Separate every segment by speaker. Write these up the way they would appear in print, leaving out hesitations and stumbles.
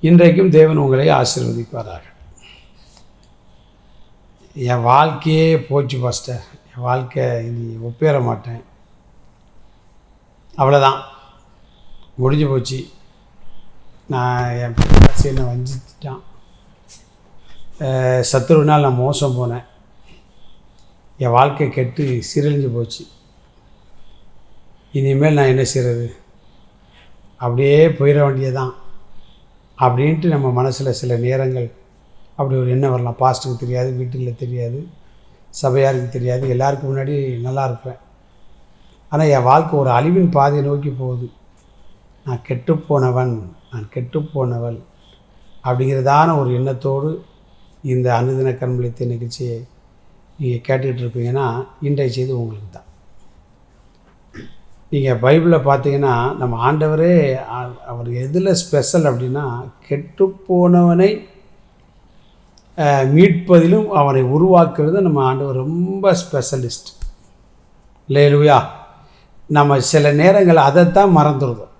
Speaker 1: இன்றைக்கும் தேவன் உங்களை ஆசீர்வதிப்பாராக. என் வாழ்க்கையே போச்சு பாஸ்டர், என் வாழ்க்கை இனி ஒப்பேற மாட்டேன், அவ்வளோதான், முடிஞ்சு போச்சு, நான் என் பிள்ளைங்க என்னை வஞ்சிட்டான், சத்துருவினால் நான் மோசம் போனேன், என் வாழ்க்கை கெட்டு சீரழிஞ்சு போச்சு, இனிமேல் நான் என்ன செய்கிறது, அப்படியே போயிட வேண்டியதான் அப்படின்ட்டு நம்ம மனசில் சில நேரங்கள் அப்படி ஒரு எண்ணம் வரலாம். பாஸ்டருக்கு தெரியாது, வீட்டில் தெரியாது, சபையாருக்கு தெரியாது, எல்லாருக்கும் முன்னாடி நல்லா இருப்பேன், ஆனால் என் வாழ்க்கை ஒரு அழிவின் பாதையை நோக்கி போகுது, நான் கெட்டுப்போனவன், நான் கெட்டுப்போனவள் அப்படிங்கிறதான ஒரு எண்ணத்தோடு இந்த அனுதின கண்மொழித்த நிகழ்ச்சியை நீங்கள் கேட்டுக்கிட்டு இருப்பீங்கன்னா இன்றைய செய்தி உங்களுக்கு தான். நீங்கள் பைபிளில் பார்த்தீங்கன்னா நம்ம ஆண்டவரே அவர் எதில் ஸ்பெஷல் அப்படின்னா, கெட்டுப்போனவனை மீட்பதிலும் அவனை உருவாக்குறது நம்ம ஆண்டவர் ரொம்ப ஸ்பெஷலிஸ்ட். இல்லையா? நம்ம சில நேரங்கள் அதைத்தான் மறந்துடுறோம்.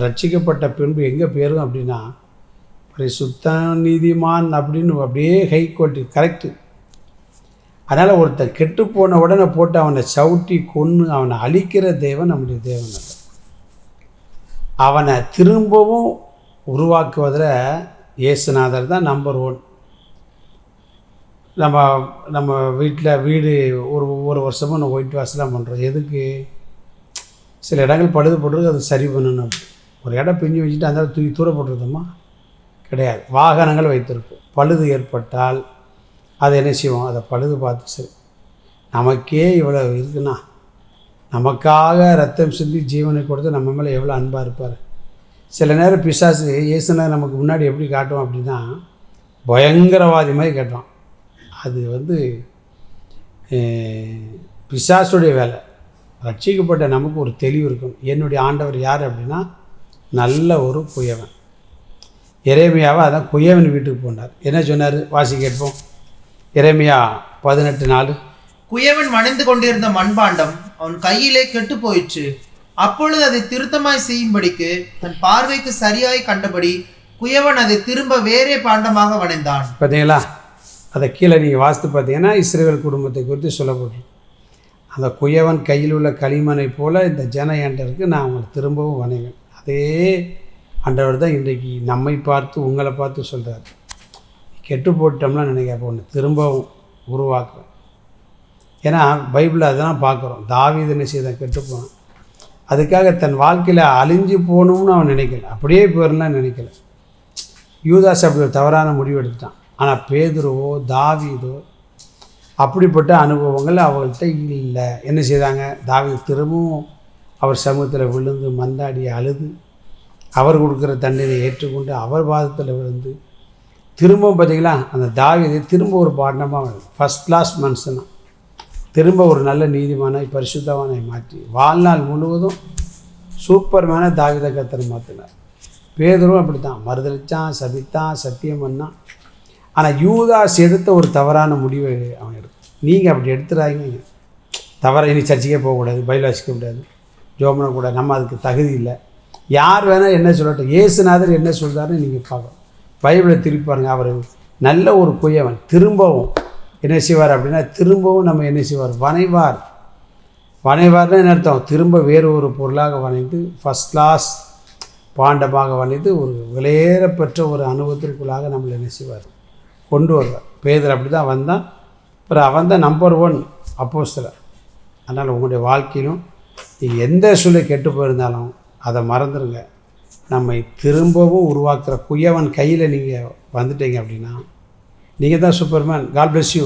Speaker 1: ரட்சிக்கப்பட்ட பின்பு எங்கே போயிடும் அப்படின்னா, பரிசுத்தம் நீதிமான் அப்படின்னு அப்படியே ஹை குவாலிட்டி கரெக்டு. அதனால் ஒருத்தன் கெட்டுப்போன உடனே போட்டு அவனை சவுட்டி கொன்று அவனை அழிக்கிற தேவன் நம்முடைய தேவன் அல்ல. அவனை திரும்பவும் உருவாக்குவதில் இயேசுநாதர் தான் நம்பர் 1. நம்ம வீட்டில் வீடு ஒவ்வொரு வருஷமும் நம்ம ஒயிட் வாஷ்லாம் பண்ணுறோம். எதுக்கு? சில இடங்கள் பழுது போட்டுருக்கு, அது சரி பண்ணணும். ஒரு இடம் பிஞ்சு வச்சுட்டு அந்த தூக்கி தூர போட்டுருந்தோமா? கிடையாது. வாகனங்கள் வைத்திருப்போம். பழுது ஏற்பட்டால் அதை என்ன செய்வோம்? அதை பழுது பார்த்து சரி, நமக்கே இவ்வளோ இருக்குன்னா, நமக்காக ரத்தம் சிந்தி ஜீவனை கொடுத்து நம்ம மேலே எவ்வளோ அன்பாக இருப்பார். சில நேரம் பிசாசு இயேசுனா நமக்கு முன்னாடி எப்படி காட்டுவோம் அப்படின்னா, பயங்கரவாதி மாதிரி காட்டுவான். அது பிசாசுடைய வேலை. ரட்சிக்கப்பட்ட நமக்கு ஒரு தெளிவு இருக்கும். என்னுடைய ஆண்டவர் யார் அப்படின்னா, நல்ல ஒரு குயவன். எரேமியாவை அதான் குயவன் வீட்டுக்கு போனார். என்ன சொன்னார்? வாசி கேட்போம். எரேமியா 18:4.
Speaker 2: குயவன் வணைந்து கொண்டிருந்த மண்பாண்டம் அவன் கையிலே கெட்டு போயிற்று. அப்பொழுது அதை திருத்தமாய் செய்யும்படிக்கு தன் பார்வைக்கு சரியாய் கண்டபடி குயவன் அதை திரும்ப வேறே பாண்டமாக வணைந்தான்.
Speaker 1: பார்த்தீங்களா? அதை கீழே நீங்கள் வாசித்து பார்த்தீங்கன்னா இஸ்ரவேல் குடும்பத்தை குறித்து சொல்லப்பட்டிருக்கு. அந்த குயவன் கையில் உள்ள களிமனை போல் இந்த ஜன ஆண்டருக்கு நான் அவங்களை திரும்பவும் வணைவேன். அதே ஆண்டவர் தான் இன்றைக்கு நம்மை பார்த்து உங்களை பார்த்து சொல்கிறார். கெட்டு போட்டோம்னா நினைக்க ஒன்று திரும்பவும் உருவாக்குவேன். ஏன்னா பைபிளில் அதெல்லாம் பார்க்குறோம். தாவீது என்ன செய்தான்? கெட்டு போனான். அதுக்காக தன் வாழ்க்கையில் அழிஞ்சு போகணும்னு அவன் நினைக்கல, அப்படியே போயிடலாம் நினைக்கல. யூதாஸ் அப்படி ஒரு தவறான முடிவு எடுத்துட்டான். ஆனால் பேதுருவோ தாவீதோ அப்படிப்பட்ட அனுபவங்கள் அவங்கள்ட்ட இல்லை. என்ன செய்தாங்க? தாவீது திரும்பவும் அவர் சமூகத்தில் விழுந்து மந்தாடி அழுது அவர் கொடுக்குற தண்டனை ஏற்றுக்கொண்டு அவர் பாதத்தில் விழுந்து திரும்பவும் பார்த்திங்களா, அந்த தாவீதை திரும்ப ஒரு பாண்டமாக ஃபஸ்ட் கிளாஸ் மனுஷனாக திரும்ப ஒரு நல்ல நீதிமானாய் பரிசுத்தவானை மாற்றி வாழ்நாள் முழுவதும் சூப்பர்மேன தாவீதை கர்த்தர் மாற்றினார். பேதுருவும் அப்படி தான் மறுதளித்தான், சபித்தான், சத்தியம் பண்ணான். ஆனால் யூதாஸ் எடுத்த ஒரு தவறான முடிவை அவன் எடுக்கும். நீங்கள் அப்படி எடுத்துறாங்க. தவற இனி சர்ச்சைக்கே போகக்கூடாது, பைபிள் வாசிக்கக்கூடாது, ஜெபம் பண்ணக்கூடாது, நம்ம அதுக்கு தகுதி இல்லை, யார் வேணால் என்ன சொல்லட்டும், இயேசுநாதர் என்ன சொல்கிறாருன்னு நீங்கள் பார்க்கணும். பைபிளை திருப்பி பாருங்கள். அவர் நல்ல ஒரு குயவன். திரும்பவும் என்ன செய்வார் அப்படின்னா, திரும்பவும் நம்ம என்ன செய்வார்? வணைவார். வணைவார்னு என்ன அர்த்தம்? திரும்ப வேறு ஒரு பொருளாக வணைந்து ஃபஸ்ட் கிளாஸ் பாண்டமாக வணைந்து ஒரு விலையேறப்பெற்ற ஒரு அனுபவத்திற்குள்ளாக நம்மளை என்ன செய்வார்? கொண்டு வருவார். பேதர் அப்படி தான் வந்தான். அப்புறம் அவன் தான் நம்பர் 1 அப்போஸ்தலர். அதனால் உங்களுடைய வாழ்க்கையிலும் நீங்கள் எந்த சூழலை கெட்டு போயிருந்தாலும் அதை மறந்துடுங்க. நம்மை திரும்பவும் உருவாக்குற குயவன் கையில் நீங்கள் வந்துட்டீங்க அப்படின்னா நீங்கள் தான் சூப்பர்மேன். God bless you.